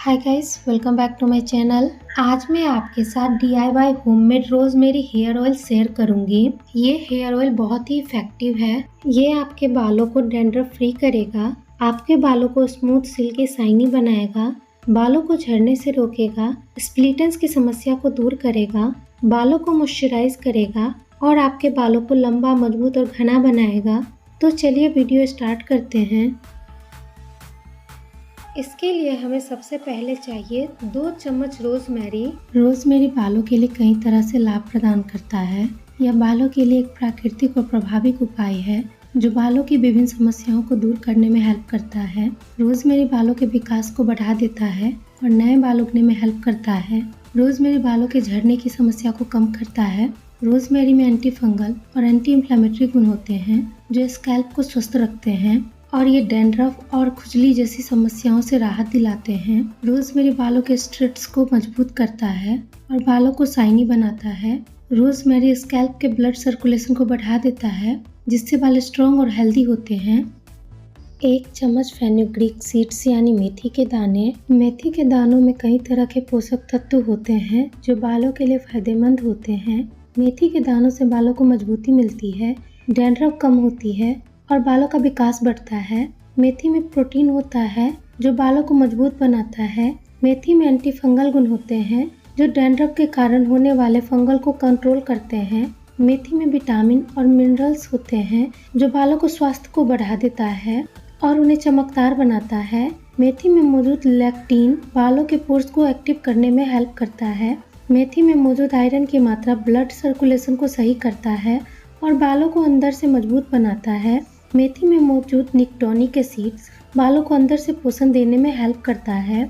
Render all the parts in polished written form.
Hi guys, welcome back to my channel. आज मैं आपके साथ DIY homemade rosemary hair oil share करूंगी। ये हेयर ऑयल बहुत ही इफेक्टिव है। ये आपके बालों को डैंड्रफ फ्री करेगा, आपके बालों को स्मूथ सिल्की शाइनी बनाएगा, बालों को झड़ने से रोकेगा, स्प्लिटेंस की समस्या को दूर करेगा, बालों को मॉइस्चराइज करेगा और आपके बालों को लंबा, मजबूत और घना बनाएगा। तो चलिए वीडियो स्टार्ट करते हैं। इसके लिए हमें सबसे पहले चाहिए 2 चम्मच रोजमेरी। रोजमेरी बालों के लिए कई तरह से लाभ प्रदान करता है। यह बालों के लिए एक प्राकृतिक और प्रभावी उपाय है जो बालों की विभिन्न समस्याओं को दूर करने में हेल्प करता है। रोजमेरी बालों के विकास को बढ़ा देता है और नए बाल उगने में हेल्प करता है। रोजमेरी बालों के झड़ने की समस्या को कम करता है। रोजमेरी में एंटी फंगल और एंटी इंफ्लेमेटरी गुण होते हैं जो स्कैल्प को स्वस्थ रखते हैं और ये डैंड्रफ और खुजली जैसी समस्याओं से राहत दिलाते हैं। रोजमेरी बालों के स्ट्रिप्स को मजबूत करता है और बालों को शाइनी बनाता है। रोजमेरी स्कैल्प के ब्लड सर्कुलेशन को बढ़ा देता है जिससे बाल स्ट्रॉन्ग और हेल्दी होते हैं। 1 चम्मच फेनुग्रीक सीड्स यानी मेथी के दाने। मेथी के दानों में कई तरह के पोषक तत्व होते हैं जो बालों के लिए फायदेमंद होते हैं। मेथी के दानों से बालों को मजबूती मिलती है, डैंड्रफ कम होती है और बालों का विकास बढ़ता है। मेथी में प्रोटीन होता है जो बालों को मजबूत बनाता है। मेथी में एंटी फंगल गुण होते हैं जो डैंड्रफ के कारण होने वाले फंगल को कंट्रोल करते हैं। मेथी में विटामिन और मिनरल्स होते हैं जो बालों को स्वास्थ्य को बढ़ा देता है और उन्हें चमकदार बनाता है। मेथी में मौजूद लेक्टिन बालों के पोर्स को एक्टिव करने में हेल्प करता है। मेथी में मौजूद आयरन की मात्रा ब्लड सर्कुलेशन को सही करता है और बालों को अंदर से मजबूत बनाता है। मेथी में मौजूद निकोटिनिक एसिड्स बालों को अंदर से पोषण देने में हेल्प करता है।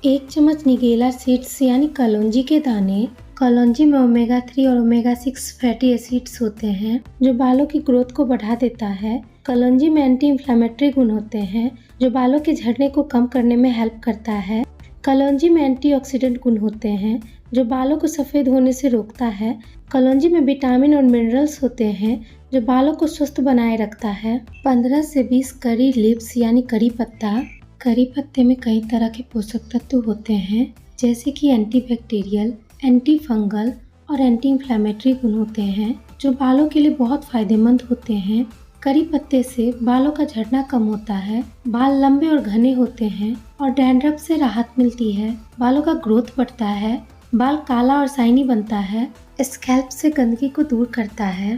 1 चम्मच निगेला सीड्स यानी कलौंजी के दाने। कलौंजी में ओमेगा 3 और ओमेगा 6 फैटी एसिड्स होते हैं जो बालों की ग्रोथ को बढ़ा देता है। कलौंजी में एंटी इंफ्लेमेटरी गुण होते हैं जो बालों के झड़ने को कम करने में हेल्प करता है। कलौंजी में एंटीऑक्सीडेंट गुण होते हैं जो बालों को सफ़ेद होने से रोकता है। कलौंजी में विटामिन और मिनरल्स होते हैं जो बालों को स्वस्थ बनाए रखता है। 15 से 20 करी लीव्स यानी करी पत्ता। करी पत्ते में कई तरह के पोषक तत्व होते हैं जैसे कि एंटीबैक्टीरियल, एंटी फंगल और एंटी इंफ्लेमेटरी गुण होते हैं जो बालों के लिए बहुत फायदेमंद होते हैं। करी पत्ते से बालों का झड़ना कम होता है, बाल लंबे और घने होते हैं और डैंड्रफ से राहत मिलती है। बालों का ग्रोथ बढ़ता है, बाल काला और शाइनी बनता है, स्कैल्प से गंदगी को दूर करता है।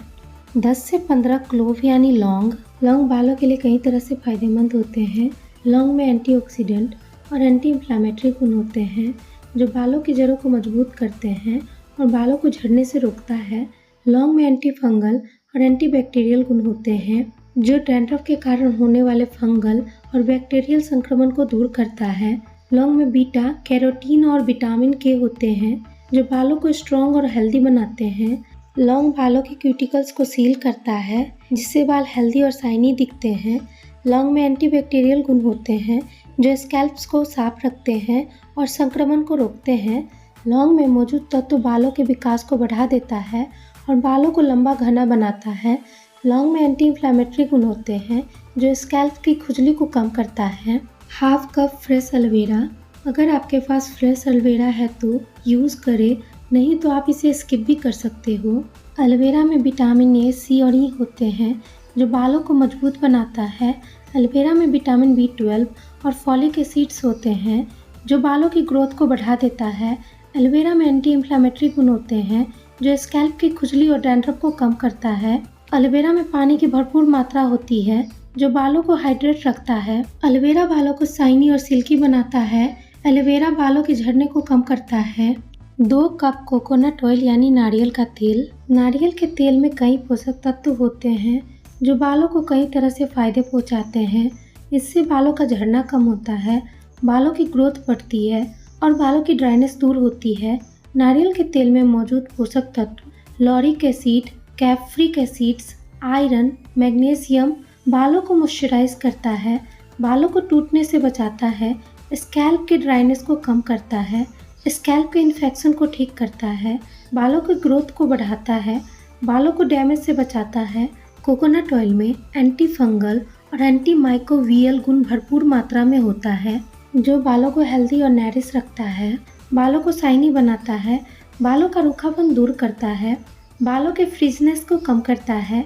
10 से 15 क्लोव यानी लौंग। लौंग बालों के लिए कई तरह से फायदेमंद होते हैं। लौंग में एंटीऑक्सीडेंट और एंटी इंफ्लेमेटरी गुण होते हैं जो बालों की जड़ों को मजबूत करते हैं और बालों को झड़ने से रोकता है। लौंग में एंटी फंगल और एंटीबैक्टीरियल गुण होते हैं जो डैंड्रफ के कारण होने वाले फंगल और बैक्टीरियल संक्रमण को दूर करता है। लौंग में बीटा कैरोटीन और विटामिन के होते हैं जो बालों को स्ट्रॉन्ग और हेल्दी बनाते हैं। लौंग बालों के क्यूटिकल्स को सील करता है जिससे बाल हेल्दी और शाइनी दिखते हैं। लौंग में एंटीबैक्टीरियल गुण होते हैं जो स्कैल्प्स को साफ रखते हैं और संक्रमण को रोकते हैं। लौंग में मौजूद तत्व बालों के विकास को बढ़ा देता है और बालों को लंबा घना बनाता है। लौंग में एंटी इंफ्लेमेटरी गुण होते हैं जो स्कैल्प की खुजली को कम करता है। Half cup fresh aloe vera. अगर आपके पास फ्रेश एलोवेरा है तो यूज़ करें, नहीं तो आप इसे स्किप भी कर सकते हो। एलोवेरा में विटामिन ए, सी और ई होते हैं जो बालों को मजबूत बनाता है। एलोवेरा में विटामिन B12 और फॉलिक एसिड्स होते हैं जो बालों की ग्रोथ को बढ़ा देता है। एलोवेरा में एंटी इंफ्लेमेटरी गुण होते हैं जो स्कैल्प की खुजली और डैंड्रफ को कम करता है। एलोवेरा में पानी की भरपूर मात्रा होती है जो बालों को हाइड्रेट रखता है। एलोवेरा बालों को शाइनी और सिल्की बनाता है। एलोवेरा बालों के झड़ने को कम करता है। 2 कप कोकोनट ऑयल यानी नारियल का तेल। नारियल के तेल में कई पोषक तत्व होते हैं जो बालों को कई तरह से फायदे पहुंचाते हैं। इससे बालों का झड़ना कम होता है, बालों की ग्रोथ बढ़ती है और बालों की ड्राइनेस दूर होती है। नारियल के तेल में मौजूद पोषक तत्व lauric acid, कैप्रिक acids, iron, magnesium बालों को मॉइस्चराइज करता है, बालों को टूटने से बचाता है, स्कैल्प की ड्राइनेस को कम करता है, स्कैल्प के इन्फेक्शन को ठीक करता है, बालों की ग्रोथ को बढ़ाता है, बालों को डैमेज से बचाता है। कोकोनट ऑयल में एंटी फंगल और एंटी माइक्रोबियल गुण भरपूर मात्रा में होता है। जो बालों को हेल्दी और नैरिश रखता है, बालों को शाइनी बनाता है, बालों का रूखापन दूर करता है, बालों के फ्रिजनेस को कम करता है।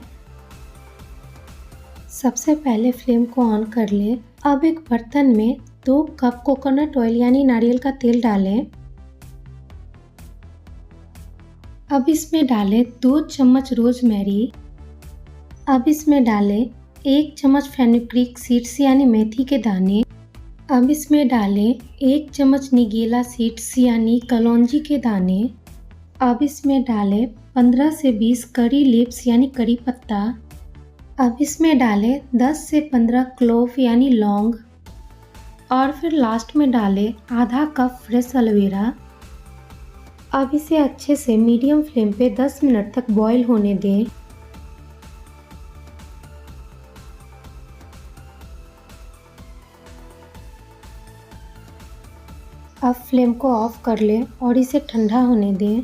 सबसे पहले फ्लेम को ऑन कर लें। अब एक बर्तन में 2 कप कोकोनट ऑयल यानी नारियल का तेल डालें। अब इसमें डालें 2 चम्मच रोजमेरी। अब इसमें डालें 1 चम्मच फेनुग्रीक सीड्स यानी मेथी के दाने। अब इसमें डालें 1 चम्मच निगेला सीड्स यानी कलौंजी के दाने। अब इसमें डालें 15 से 20 करी लीव्स यानी करी पत्ता। अब इसमें डालें 10 से 15 क्लोव यानी लौंग और फिर लास्ट में डालें आधा कप फ्रेश एलोवेरा। अब इसे अच्छे से मीडियम फ्लेम पे 10 मिनट तक बॉईल होने दें। अब फ्लेम को ऑफ कर लें और इसे ठंडा होने दें।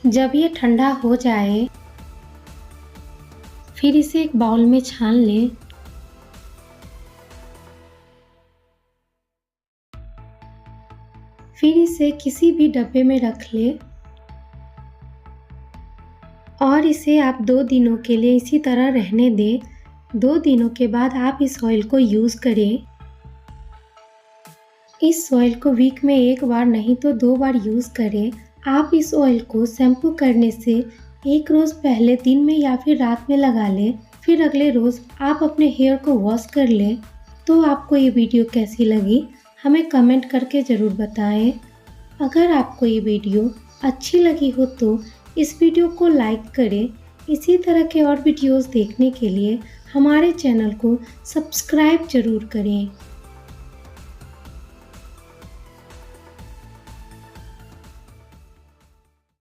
जब ये ठंडा हो जाए फिर इसे एक बाउल में छान लें। फिर इसे किसी भी डब्बे में रख लें और इसे आप 2 दिनों के लिए इसी तरह रहने दें। 2 दिनों के बाद आप इस ऑयल को यूज़ करें। इस ऑयल को वीक में 1 बार नहीं तो 2 बार यूज़ करें। आप इस ऑयल को शैम्पू करने से 1 रोज़ पहले दिन में या फिर रात में लगा लें, फिर अगले रोज़ आप अपने हेयर को वॉश कर लें। तो आपको ये वीडियो कैसी लगी हमें कमेंट करके ज़रूर बताएं। अगर आपको ये वीडियो अच्छी लगी हो तो इस वीडियो को लाइक करें। इसी तरह के और वीडियोस देखने के लिए हमारे चैनल को सब्सक्राइब ज़रूर करें।